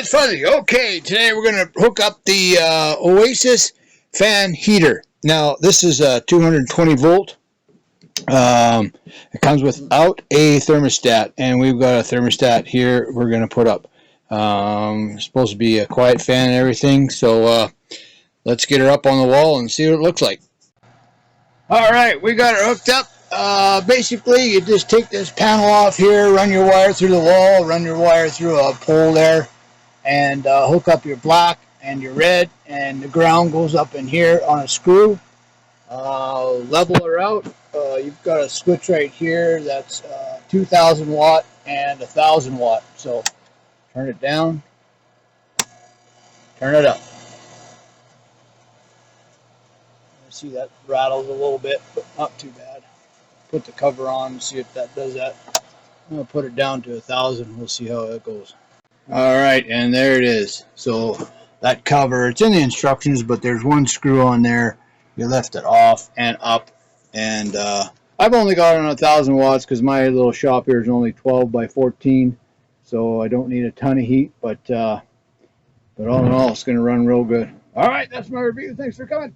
it's Fuzzy. Okay, today we're going to hook up the Oasis fan heater. Now, this is a 220 volt. It comes without a thermostat, and we've got a thermostat here we're going to put up. It's supposed to be a quiet fan and everything, so let's get her up on the wall and see what it looks like. All right, we got her hooked up. Basically, you just take this panel off here, run your wire through the wall, run your wire through a pole there, and hook up your black and your red, and the ground goes up in here on a screw. Level her out. You've got a switch right here that's 2,000 watt and 1,000 watt. So turn it down, turn it up. See, that rattles a little bit, but not too bad. Put the cover on and see if that does that. I'm going to put it down to 1,000. We'll see how it goes. Alright, and there it is. So that cover, it's in the instructions, but there's one screw on there. You lift it off and up. And I've only got it on 1,000 watts because my little shop here is only 12 by 14. So I don't need a ton of heat, but all in all, it's going to run real good. Alright, that's my review. Thanks for coming.